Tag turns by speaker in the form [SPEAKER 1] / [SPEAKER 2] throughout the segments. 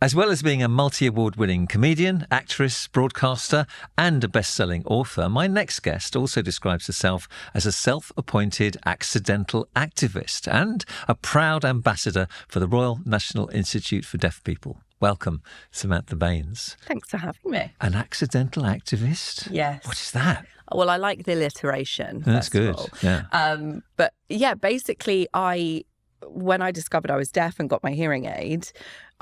[SPEAKER 1] As well as being a multi-award winning comedian, actress, broadcaster, and a best-selling author, my next guest also describes herself as a self-appointed accidental activist and a proud ambassador for the Royal National Institute for Deaf People. Welcome, Samantha Baines.
[SPEAKER 2] Thanks for having me.
[SPEAKER 1] An accidental activist?
[SPEAKER 2] Yes.
[SPEAKER 1] What is that?
[SPEAKER 2] Well, I like the alliteration.
[SPEAKER 1] That's good.
[SPEAKER 2] Yeah. But yeah, basically, when I discovered I was deaf and got my hearing aid,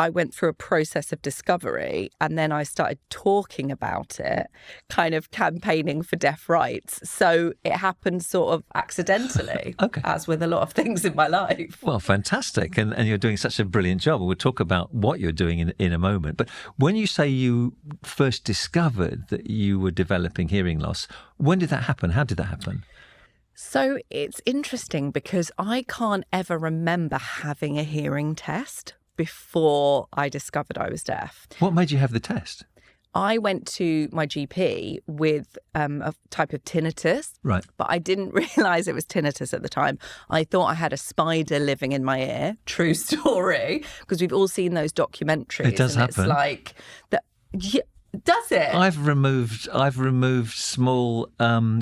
[SPEAKER 2] I went through a process of discovery, and then I started talking about it, kind of campaigning for deaf rights. So it happened sort of accidentally,
[SPEAKER 1] Okay.
[SPEAKER 2] as with a lot of things in my life.
[SPEAKER 1] Well, fantastic. And you're doing such a brilliant job. We'll talk about what you're doing in a moment. But when you say you first discovered that you were developing hearing loss, when did that happen? How did that happen?
[SPEAKER 2] So it's interesting because I can't ever remember having a hearing test before I discovered I was deaf.
[SPEAKER 1] What made you have the test?
[SPEAKER 2] I went to my GP with a type of tinnitus,
[SPEAKER 1] Right.
[SPEAKER 2] but I didn't realise it was tinnitus at the time. I thought I had a spider living in my ear. True story, because we've all seen those documentaries.
[SPEAKER 1] It does happen.
[SPEAKER 2] It's like that. Yeah, does it?
[SPEAKER 1] I've removed small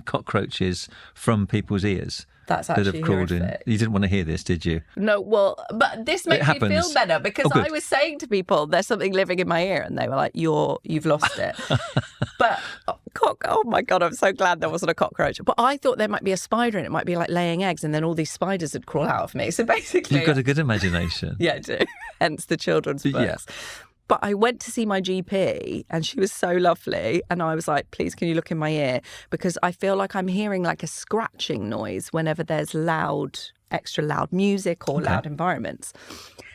[SPEAKER 1] cockroaches from people's ears.
[SPEAKER 2] That's
[SPEAKER 1] that
[SPEAKER 2] actually
[SPEAKER 1] have crawled
[SPEAKER 2] horrific.
[SPEAKER 1] in. You didn't want to hear this, did you?
[SPEAKER 2] No, well, but this makes me feel better because I was saying to people, there's something living in my ear, and they were like, you've lost it. But, oh my God, I'm so glad there wasn't a cockroach. But I thought there might be a spider and it might be like laying eggs, and then all these spiders would crawl out of me. So basically...
[SPEAKER 1] You've got a good imagination.
[SPEAKER 2] Yeah, I do. Hence the children's books.
[SPEAKER 1] Yeah.
[SPEAKER 2] But I went to see my GP and she was so lovely. And I was like, please, can you look in my ear? Because I feel like I'm hearing like a scratching noise whenever there's extra loud music or loud environments.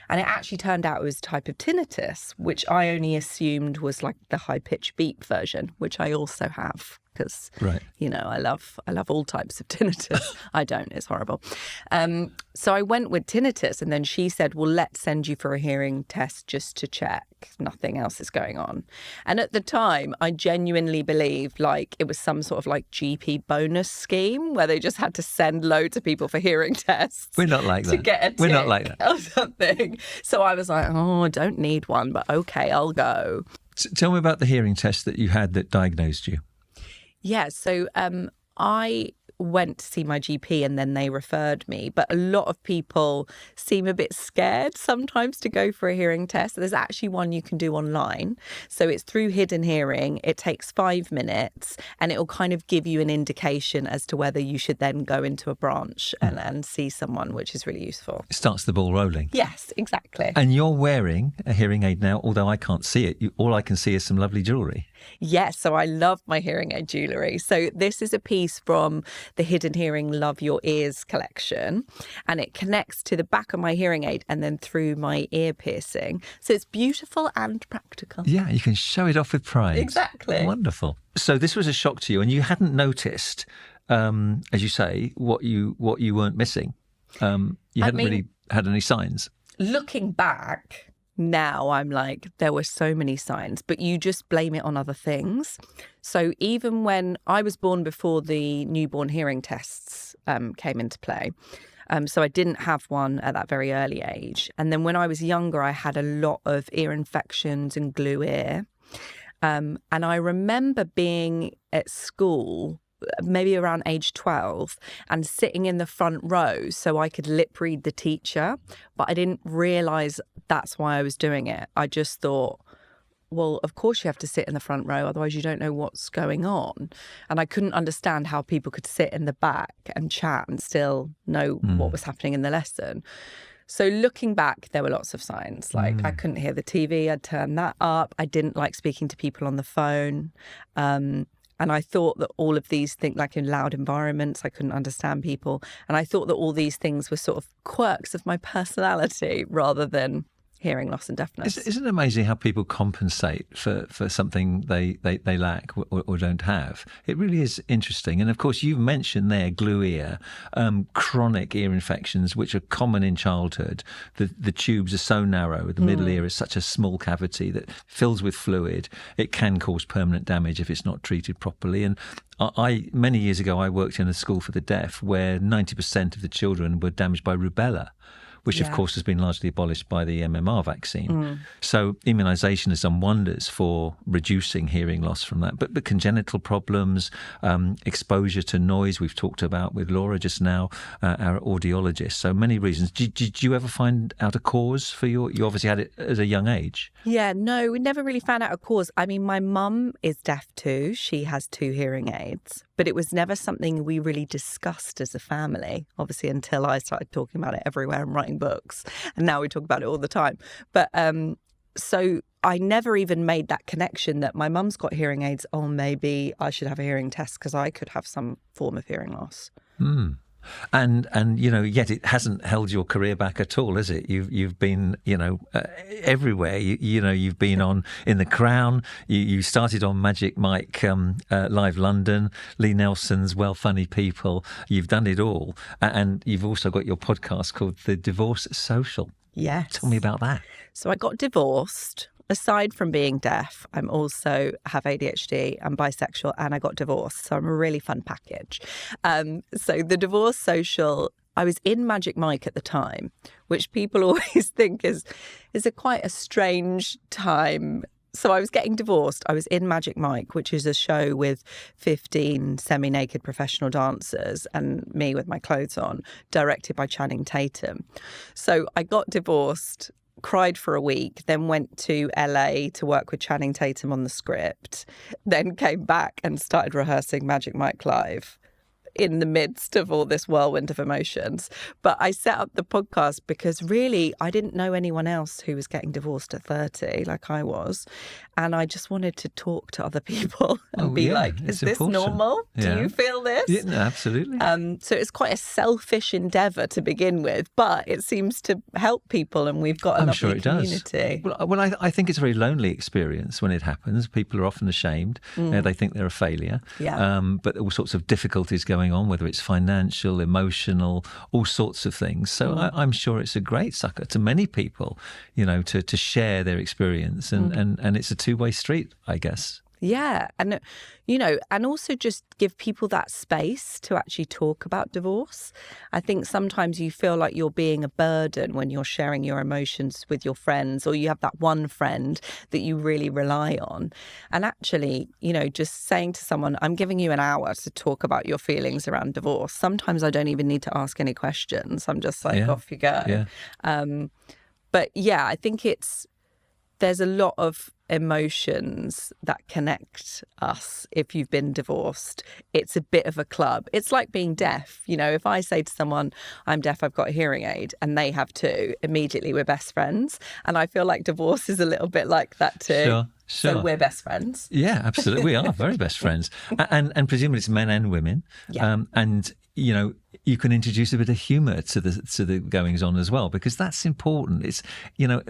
[SPEAKER 2] And it actually turned out it was a type of tinnitus, which I only assumed was like the high-pitched beep version, which I also have. Because, you know, I love all types of tinnitus. I don't, it's horrible. So I went with tinnitus, and then she said, well, let's send you for a hearing test just to check. Nothing else is going on. And at the time, I genuinely believed like it was some sort of like GP bonus scheme where they just had to send loads of people for hearing tests.
[SPEAKER 1] We're not like that.
[SPEAKER 2] To get a tick
[SPEAKER 1] We're not like that.
[SPEAKER 2] or something. So I was like, oh, I don't need one, but okay, I'll go.
[SPEAKER 1] Tell me about the hearing test that you had that diagnosed you.
[SPEAKER 2] Yeah, so I went to see my GP and then they referred me. But a lot of people seem a bit scared sometimes to go for a hearing test. There's actually one you can do online. So it's through Hidden Hearing. It takes 5 minutes and it will kind of give you an indication as to whether you should then go into a branch and see someone, which is really useful.
[SPEAKER 1] It starts the ball rolling.
[SPEAKER 2] Yes, exactly.
[SPEAKER 1] And you're wearing a hearing aid now, although I can't see it. All I can see is some lovely jewellery.
[SPEAKER 2] Yes, so I love my hearing aid jewellery. So this is a piece from the Hidden Hearing Love Your Ears collection, and it connects to the back of my hearing aid and then through my ear piercing. So it's beautiful and practical.
[SPEAKER 1] Yeah, you can show it off with pride.
[SPEAKER 2] Exactly.
[SPEAKER 1] Wonderful. So this was a shock to you, and you hadn't noticed, as you say, what you weren't missing. You hadn't really had any signs.
[SPEAKER 2] Looking back, now I'm like, there were so many signs, but you just blame it on other things. So even when I was born before the newborn hearing tests came into play, so I didn't have one at that very early age. And then when I was younger, I had a lot of ear infections and glue ear. And I remember being at school maybe around age 12 and sitting in the front row so I could lip read the teacher, but I didn't realise that's why I was doing it. I just thought, well, of course you have to sit in the front row, otherwise you don't know what's going on. And I couldn't understand how people could sit in the back and chat and still know what was happening in the lesson. So looking back, there were lots of signs. Like I couldn't hear the TV, I'd turn that up. I didn't like speaking to people on the phone. And I thought that all of these things, like in loud environments, I couldn't understand people. And I thought that all these things were sort of quirks of my personality rather than hearing loss and deafness.
[SPEAKER 1] Isn't it amazing how people compensate for something they lack or don't have? It really is interesting. And of course, you've mentioned there glue ear, chronic ear infections, which are common in childhood. The tubes are so narrow. The middle ear is such a small cavity that fills with fluid. It can cause permanent damage if it's not treated properly. And many years ago, I worked in a school for the deaf where 90% of the children were damaged by rubella, which of course has been largely abolished by the MMR vaccine. So immunisation has done wonders for reducing hearing loss from that. But congenital problems, exposure to noise, we've talked about with Laura just now, our audiologist. So many reasons. Did you ever find out a cause for you obviously had it at a young age?
[SPEAKER 2] Yeah, no, we never really found out a cause. I mean, my mum is deaf too. She has 2 hearing aids, but it was never something we really discussed as a family, obviously, until I started talking about it everywhere and writing books. And now we talk about it all the time. But so I never even made that connection that my mum's got hearing aids. Oh, maybe I should have a hearing test because I could have some form of hearing loss.
[SPEAKER 1] And yet it hasn't held your career back at all, has it? You've been everywhere. You've been on in The Crown. You started on Magic Mike Live London, Lee Nelson's Well Funny People. You've done it all, and you've also got your podcast called The Divorce Social.
[SPEAKER 2] Yes.
[SPEAKER 1] Tell me about that. So
[SPEAKER 2] I got divorced. Aside from being deaf, I'm also have ADHD, I'm bisexual, and I got divorced. So I'm a really fun package. So the Divorce Social, I was in Magic Mike at the time, which people always think is quite a strange time. So I was getting divorced. I was in Magic Mike, which is a show with 15 semi-naked professional dancers and me with my clothes on, directed by Channing Tatum. So I got divorced, cried for a week, then went to LA to work with Channing Tatum on the script, then came back and started rehearsing Magic Mike Live in the midst of all this whirlwind of emotions. But I set up the podcast because really I didn't know anyone else who was getting divorced at 30 like I was. And I just wanted to talk to other people and is this normal? Yeah. Do you feel this?
[SPEAKER 1] Yeah, no, absolutely.
[SPEAKER 2] So it's quite a selfish endeavour to begin with, but it seems to help people and we've got a lovely community.
[SPEAKER 1] Does. Well, I think it's a very lonely experience when it happens. People are often ashamed. They think they're a failure.
[SPEAKER 2] Yeah.
[SPEAKER 1] But all sorts of difficulties going on, whether it's financial, emotional, all sorts of things. So I'm sure it's a great succor to many people, to share their experience. And it's a two-way street, I guess.
[SPEAKER 2] Yeah. And, and also just give people that space to actually talk about divorce. I think sometimes you feel like you're being a burden when you're sharing your emotions with your friends, or you have that one friend that you really rely on. And actually, just saying to someone, I'm giving you an hour to talk about your feelings around divorce. Sometimes I don't even need to ask any questions. I'm just like, off you go.
[SPEAKER 1] Yeah.
[SPEAKER 2] But yeah, I think there's a lot of emotions that connect us if you've been divorced. It's a bit of a club. It's like being deaf. If I say to someone, I'm deaf, I've got a hearing aid, and they have too, immediately we're best friends. And I feel like divorce is a little bit like that too.
[SPEAKER 1] Sure.
[SPEAKER 2] So we're best friends.
[SPEAKER 1] Yeah, absolutely. We are very best friends. And presumably it's men and women.
[SPEAKER 2] Yeah.
[SPEAKER 1] And, you can introduce a bit of humour to the goings on as well, because that's important. It's,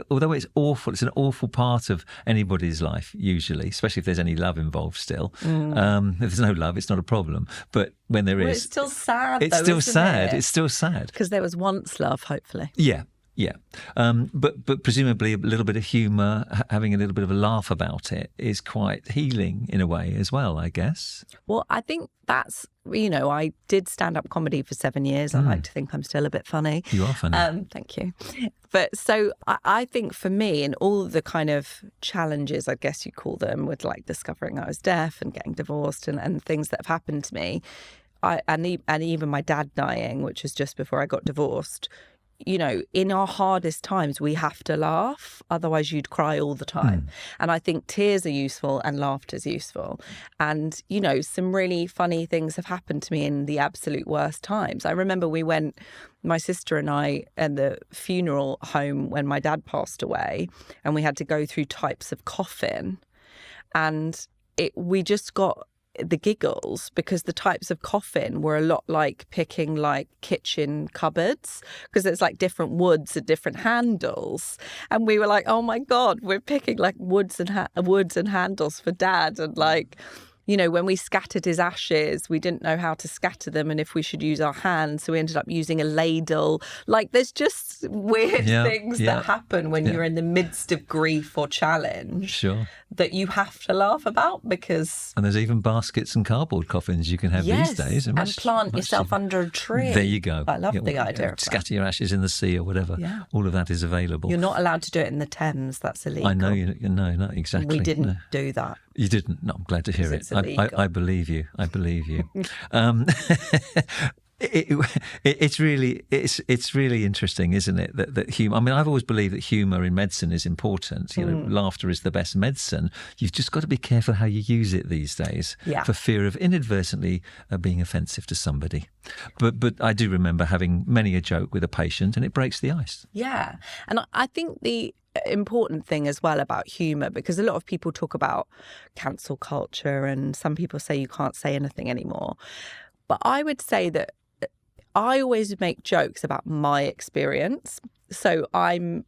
[SPEAKER 1] although it's awful, it's an awful part of anybody's life, usually, especially if there's any love involved still. If there's no love, it's not a problem. But when there is...
[SPEAKER 2] It's still sad,
[SPEAKER 1] It's still sad. It's still sad.
[SPEAKER 2] Because there was once love, hopefully.
[SPEAKER 1] Yeah. Yeah. But presumably a little bit of humour, having a little bit of a laugh about it is quite healing in a way as well, I guess.
[SPEAKER 2] Well, I think that's, I did stand-up comedy for 7 years. I like to think I'm still a bit funny.
[SPEAKER 1] You are funny.
[SPEAKER 2] Thank you. But so I think for me, in all the kind of challenges, I guess you call them, with like discovering I was deaf and getting divorced and things that have happened to me, and even my dad dying, which was just before I got divorced, in our hardest times, we have to laugh. Otherwise, you'd cry all the time. And I think tears are useful and laughter is useful. And, some really funny things have happened to me in the absolute worst times. I remember my sister and I, at the funeral home when my dad passed away, and we had to go through types of coffin. And we just got the giggles because the types of coffin were a lot like picking like kitchen cupboards, because it's like different woods and different handles, and we were like, oh my god, we're picking like woods and handles for dad, and like when we scattered his ashes, we didn't know how to scatter them and if we should use our hands. So we ended up using a ladle. Like, there's just weird things that happen when you're in the midst of grief or challenge that you have to laugh about because...
[SPEAKER 1] And there's even baskets and cardboard coffins you can have these days.
[SPEAKER 2] And plant yourself under a tree.
[SPEAKER 1] There you go.
[SPEAKER 2] I love the idea of that.
[SPEAKER 1] Scatter your ashes in the sea or whatever. Yeah. All of that is available.
[SPEAKER 2] You're not allowed to do it in the Thames. That's illegal.
[SPEAKER 1] I know. No, not exactly.
[SPEAKER 2] We didn't do that.
[SPEAKER 1] You didn't? No, I'm glad to hear it. I believe you. I believe you. It's really interesting, isn't it? That humour. I mean, I've always believed that humour in medicine is important. Laughter is the best medicine. You've just got to be careful how you use it these days, for fear of inadvertently being offensive to somebody. But I do remember having many a joke with a patient, and it breaks the ice.
[SPEAKER 2] Yeah, and I think the important thing as well about humour, because a lot of people talk about cancel culture and some people say you can't say anything anymore. But I would say that I always make jokes about my experience. So I'm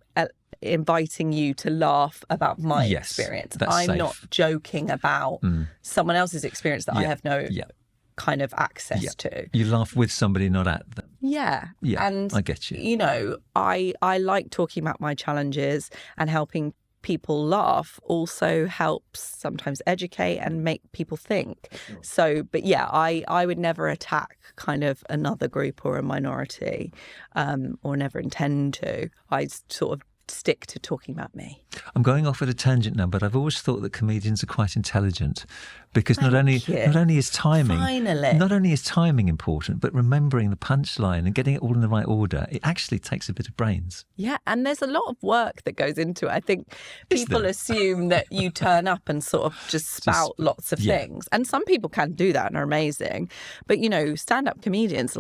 [SPEAKER 2] inviting you to laugh about my experience. I'm
[SPEAKER 1] safe.
[SPEAKER 2] Not joking about someone else's experience that I have no kind of access to.
[SPEAKER 1] You laugh with somebody, not at them.
[SPEAKER 2] Yeah. And
[SPEAKER 1] I get you.
[SPEAKER 2] I like talking about my challenges, and helping people laugh also helps sometimes educate and make people think. So, but I would never attack kind of another group or a minority, or never intend to. I sort of stick to talking about me.
[SPEAKER 1] I'm going off at a tangent now, but I've always thought that comedians are quite intelligent, because not only is timing important, but remembering the punchline and getting it all in the right order, it actually takes a bit of brains.
[SPEAKER 2] Yeah, and there's a lot of work that goes into it. I think people assume that you turn up and sort of just spout lots of things, and some people can do that and are amazing. But stand-up comedians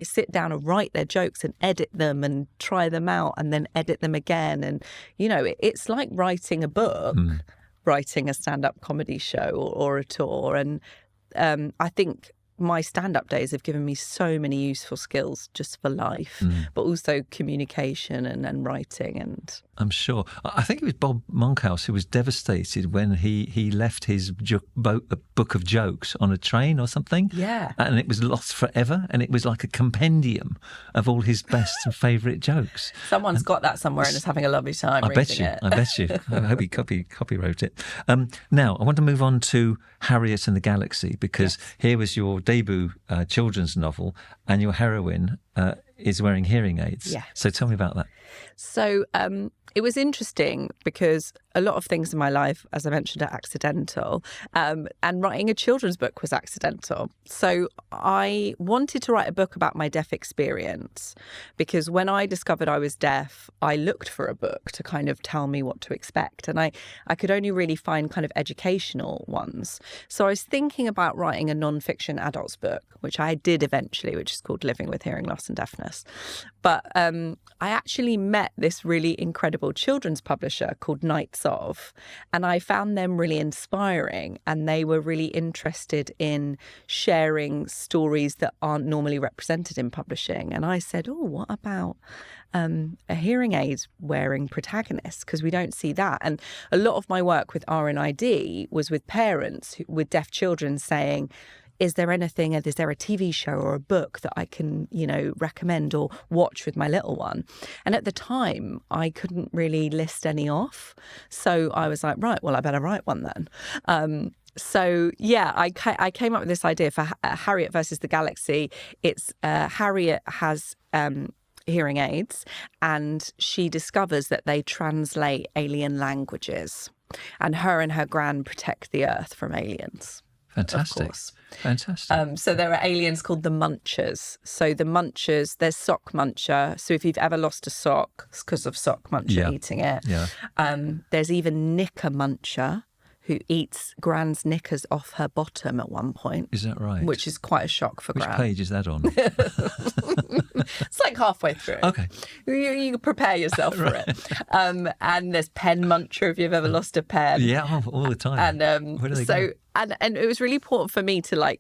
[SPEAKER 2] sit down and write their jokes and edit them and try them out and then edit them again, and it's like writing a book, writing a stand-up comedy show or a tour. And I think my stand-up days have given me so many useful skills just for life, but also communication and writing. And
[SPEAKER 1] I'm sure. I think it was Bob Monkhouse who was devastated when he left his book of jokes on a train or something.
[SPEAKER 2] Yeah.
[SPEAKER 1] And it was lost forever. And it was like a compendium of all his best and favourite jokes.
[SPEAKER 2] Someone's got that somewhere and is having a lovely time reading it.
[SPEAKER 1] I bet you. I hope he copywrote it. Now, I want to move on to Harriet and the Galaxy, because here was your debut children's novel, and your heroine is wearing hearing aids.
[SPEAKER 2] Yeah.
[SPEAKER 1] So tell me about that.
[SPEAKER 2] So it was interesting because a lot of things in my life, as I mentioned, are accidental. And writing a children's book was accidental. So I wanted to write a book about my deaf experience, because when I discovered I was deaf, I looked for a book to kind of tell me what to expect. And I could only really find kind of educational ones. So I was thinking about writing a non-fiction adults book, which I did eventually, which is called Living with Hearing Loss and Deafness. But I actually met this really incredible children's publisher called Knights Of, and I found them really inspiring, and they were really interested in sharing stories that aren't normally represented in publishing. And I said, what about a hearing aid wearing protagonist, because we don't see that. And a lot of my work with RNID was with parents with deaf children saying, is there a TV show or a book that I can, recommend or watch with my little one? And at the time, I couldn't really list any off. So I was like, right, well, I better write one then. I came up with this idea for Harriet versus the Galaxy. It's Harriet has hearing aids, and she discovers that they translate alien languages, and her gran protect the Earth from aliens.
[SPEAKER 1] Fantastic.
[SPEAKER 2] Of course.
[SPEAKER 1] Fantastic.
[SPEAKER 2] So there are aliens called the Munchers. So the Munchers, there's Sock Muncher. So if you've ever lost a sock, it's because of Sock Muncher eating it.
[SPEAKER 1] Yeah.
[SPEAKER 2] There's even Knicker Muncher, who eats Gran's knickers off her bottom at one point.
[SPEAKER 1] Is that right?
[SPEAKER 2] Which is quite a shock for Gran.
[SPEAKER 1] Which page is that on?
[SPEAKER 2] It's like halfway through.
[SPEAKER 1] Okay.
[SPEAKER 2] You prepare yourself for it. And there's Pen Muncher if you've ever lost a pen.
[SPEAKER 1] Yeah, all the time.
[SPEAKER 2] And and it was really important for me to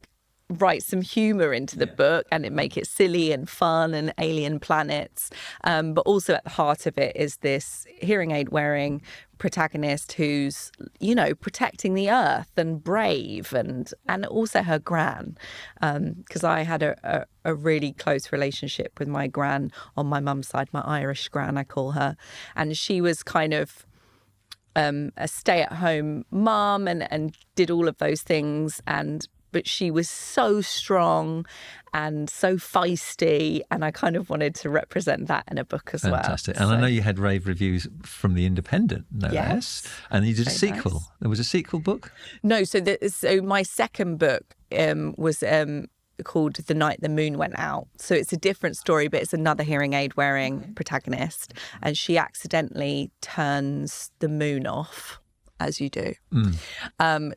[SPEAKER 2] write some humour into the book and make it silly and fun and alien planets. But also at the heart of it is this hearing aid wearing protagonist who's, you know, protecting the earth and brave, and also her gran, because I had a really close relationship with my gran on my mum's side, my Irish gran, I call her, and she was kind of a stay-at-home mum and did all of those things, but she was so strong and so feisty, and I kind of wanted to represent that in a book as well.
[SPEAKER 1] Fantastic. And I know you had rave reviews from The Independent, no less. And you did a sequel.
[SPEAKER 2] Nice.
[SPEAKER 1] There was a sequel book?
[SPEAKER 2] No, so my second book was called The Night the Moon Went Out. So it's a different story, but it's another hearing aid wearing protagonist, and she accidentally turns the moon off, as you do.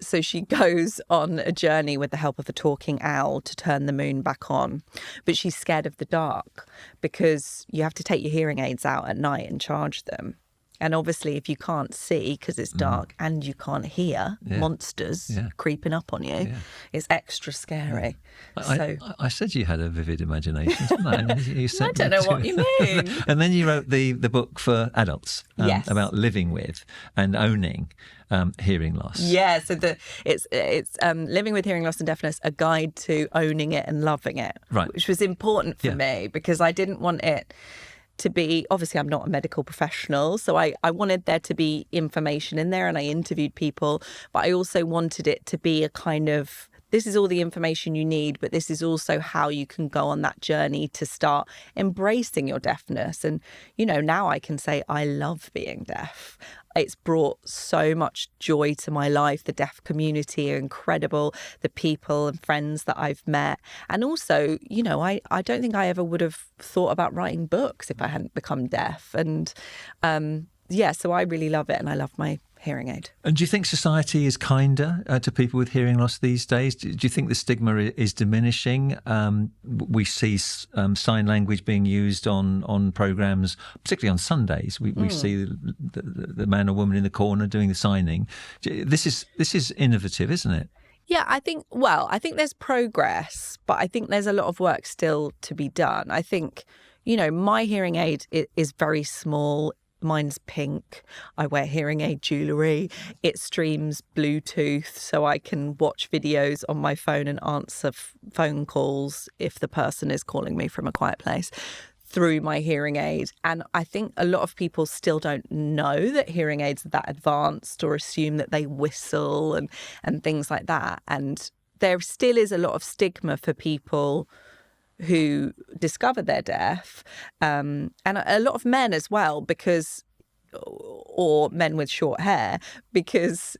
[SPEAKER 2] So she goes on a journey with the help of a talking owl to turn the moon back on. But she's scared of the dark because you have to take your hearing aids out at night and charge them. And obviously, if you can't see because it's dark and you can't hear monsters creeping up on you, it's extra scary.
[SPEAKER 1] I said you had a vivid imagination, didn't I? And you said
[SPEAKER 2] I don't know what you mean.
[SPEAKER 1] And then you wrote the book for adults about living with and owning hearing loss. Yeah, so
[SPEAKER 2] it's Living with Hearing Loss and Deafness, a guide to owning it and loving it, which was important for me because I didn't want it to be, obviously I'm not a medical professional, so I wanted there to be information in there, and I interviewed people, but I also wanted it to be a kind of, this is all the information you need, but this is also how you can go on that journey to start embracing your deafness. And, you know, now I can say I love being deaf. It's brought so much joy to my life. The deaf community are incredible. The people and friends that I've met. And also, you know, I don't think I ever would have thought about writing books if I hadn't become deaf. And so I really love it, and I love my hearing aid.
[SPEAKER 1] And do you think society is kinder to people with hearing loss these days? Do you think the stigma is diminishing? We see sign language being used on programmes, particularly on Sundays. We see the man or woman in the corner doing the signing. This is innovative, isn't it?
[SPEAKER 2] Yeah, I think there's progress, but I think there's a lot of work still to be done. I think, you know, my hearing aid is very small. Mine's pink. I wear hearing aid jewellery. It streams Bluetooth, so I can watch videos on my phone and answer phone calls if the person is calling me from a quiet place through my hearing aid. And I think a lot of people still don't know that hearing aids are that advanced, or assume that they whistle and things like that. And there still is a lot of stigma for people who discover they're deaf, and a lot of men as well, or men with short hair, because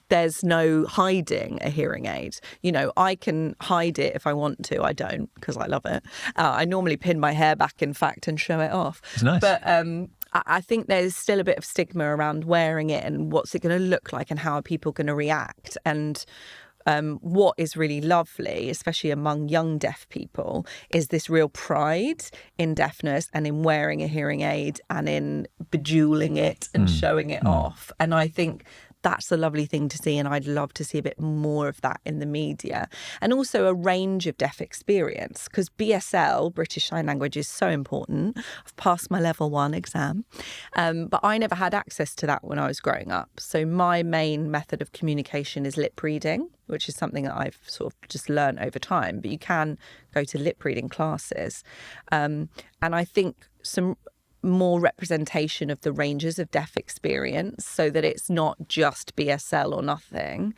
[SPEAKER 2] there's no hiding a hearing aid. You know, I can hide it if I want to. I don't, because I love it. I normally pin my hair back, in fact, and show it off.
[SPEAKER 1] It's nice.
[SPEAKER 2] But I think there's still a bit of stigma around wearing it, and what's it going to look like, and how are people going to react. And what is really lovely, especially among young deaf people, is this real pride in deafness and in wearing a hearing aid and in bejeweling it and showing it off. And I think that's a lovely thing to see, and I'd love to see a bit more of that in the media. And also a range of deaf experience, because BSL, British Sign Language, is so important. I've passed my level 1 exam, but I never had access to that when I was growing up. So my main method of communication is lip reading, which is something that I've sort of just learned over time, but you can go to lip reading classes. And I think some more representation of the ranges of deaf experience, so that it's not just BSL or nothing.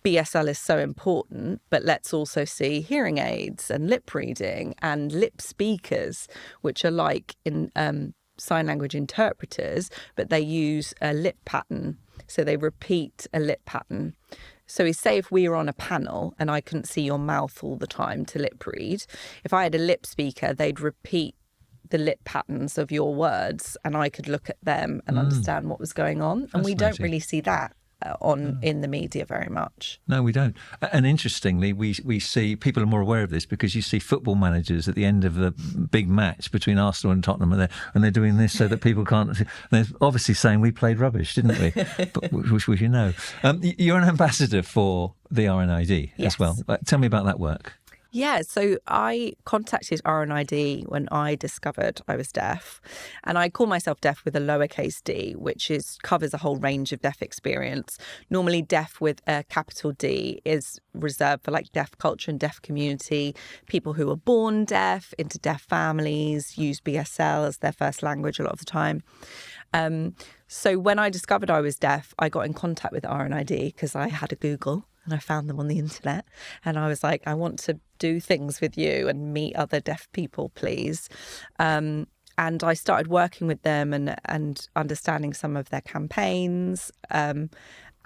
[SPEAKER 2] BSL is so important, but let's also see hearing aids and lip reading and lip speakers, which are like in sign language interpreters, but they use a lip pattern. So they repeat a lip pattern. So say if we were on a panel and I couldn't see your mouth all the time to lip read, if I had a lip speaker, they'd repeat the lip patterns of your words, and I could look at them and understand what was going on. And we don't really see that in the media very much.
[SPEAKER 1] No, we don't. And interestingly, we see people are more aware of this, because you see football managers at the end of the big match between Arsenal and Tottenham, and they're doing this so that people can't. They're obviously saying we played rubbish, didn't we? But which you know, you're an ambassador for the RNID as well. Tell me about that work.
[SPEAKER 2] Yeah, so I contacted RNID when I discovered I was deaf, and I call myself deaf with a lowercase d, which covers a whole range of deaf experience. Normally, deaf with a capital D is reserved for like deaf culture and deaf community, people who were born deaf, into deaf families, use BSL as their first language a lot of the time. So when I discovered I was deaf, I got in contact with RNID because I had a Google and I found them on the internet. And I was like, I want to do things with you and meet other deaf people, please. And I started working with them and understanding some of their campaigns. And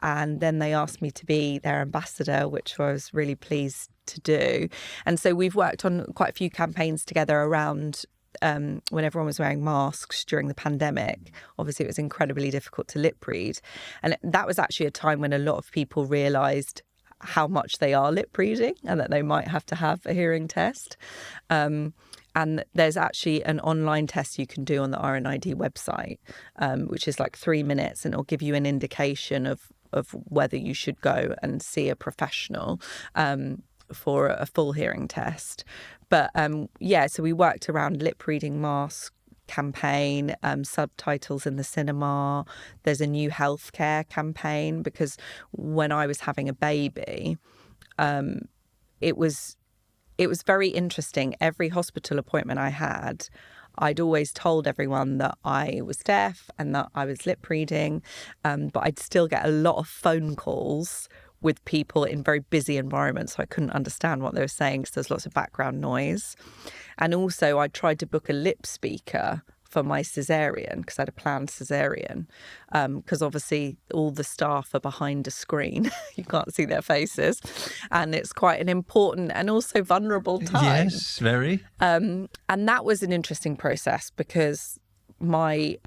[SPEAKER 2] then they asked me to be their ambassador, which I was really pleased to do. And so we've worked on quite a few campaigns together around when everyone was wearing masks during the pandemic. Obviously, it was incredibly difficult to lip read. And that was actually a time when a lot of people realised how much they are lip reading and that they might have to have a hearing test. And there's actually an online test you can do on the RNID website, which is like 3 minutes, and it'll give you an indication of whether you should go and see a professional for a full hearing test. But so we worked around lip reading mask campaign, subtitles in the cinema. There's a new healthcare campaign because when I was having a baby, it was very interesting. Every hospital appointment I had, I'd always told everyone that I was deaf and that I was lip reading, but I'd still get a lot of phone calls with people in very busy environments, so I couldn't understand what they were saying because there's lots of background noise. And also I tried to book a lip speaker for my cesarean because I had a planned cesarean, because obviously all the staff are behind a screen. You can't see their faces, and it's quite an important and also vulnerable time.
[SPEAKER 1] Yes, very.
[SPEAKER 2] And that was an interesting process because my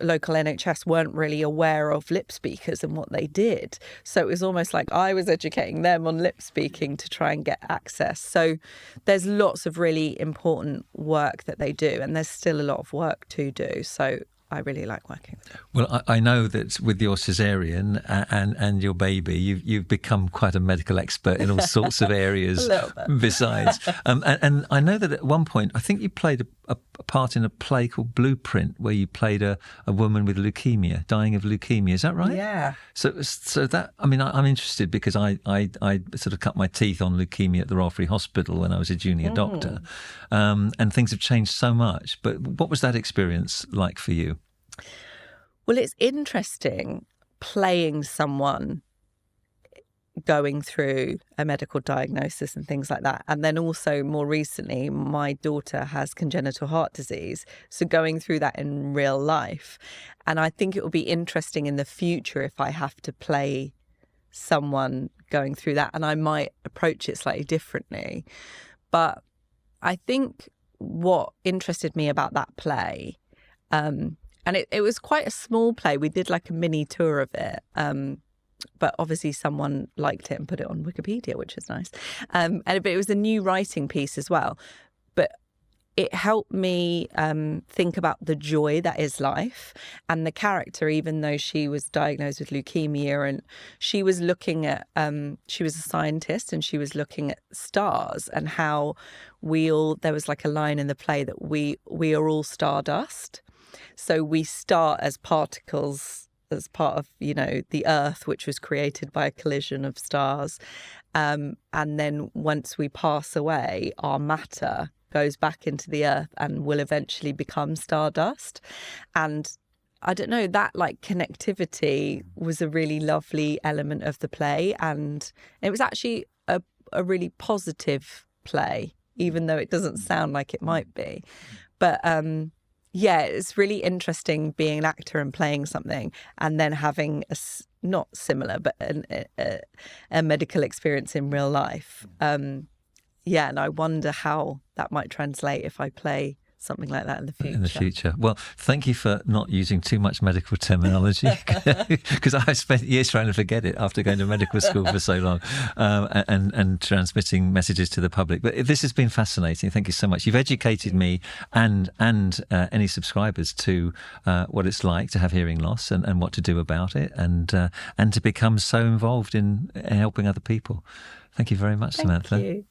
[SPEAKER 2] local NHS weren't really aware of lip speakers and what they did. So it was almost like I was educating them on lip speaking to try and get access. So there's lots of really important work that they do, and there's still a lot of work to do. So I really like working with them.
[SPEAKER 1] Well, I know that with your cesarean and your baby, you've become quite a medical expert in all sorts of areas besides. And I know that at one point, I think you played a part in a play called Blueprint, where you played a woman with leukemia, dying of leukemia. Is that right?
[SPEAKER 2] Yeah.
[SPEAKER 1] So that, I mean, I'm interested because I sort of cut my teeth on leukemia at the Royal Free Hospital when I was a junior doctor, and things have changed so much. But what was that experience like for you?
[SPEAKER 2] Well, it's interesting playing someone going through a medical diagnosis and things like that. And then also more recently, my daughter has congenital heart disease. So going through that in real life. And I think it will be interesting in the future if I have to play someone going through that, and I might approach it slightly differently. But I think what interested me about that play, and it was quite a small play. We did like a mini tour of it. But obviously someone liked it and put it on Wikipedia, which is nice. But it was a new writing piece as well. But it helped me think about the joy that is life. And the character, even though she was diagnosed with leukemia, and she was looking at, she was a scientist, and she was looking at stars and how there was like a line in the play that we are all stardust. So we start as particles, as part of, the Earth, which was created by a collision of stars. And then once we pass away, our matter goes back into the Earth and will eventually become stardust. And I don't know, that like connectivity was a really lovely element of the play. And it was actually a really positive play, even though it doesn't sound like it might be. But it's really interesting being an actor and playing something and then having not similar, but a medical experience in real life. And I wonder how that might translate if I play something like that in the future.
[SPEAKER 1] Well, thank you for not using too much medical terminology, because I spent years trying to forget it after going to medical school for so long, and transmitting messages to the public. But this has been fascinating. Thank you so much. You've educated me and any subscribers to what it's like to have hearing loss and what to do about it, and to become so involved in helping other people. Thank you very much, Samantha.
[SPEAKER 2] Thank you.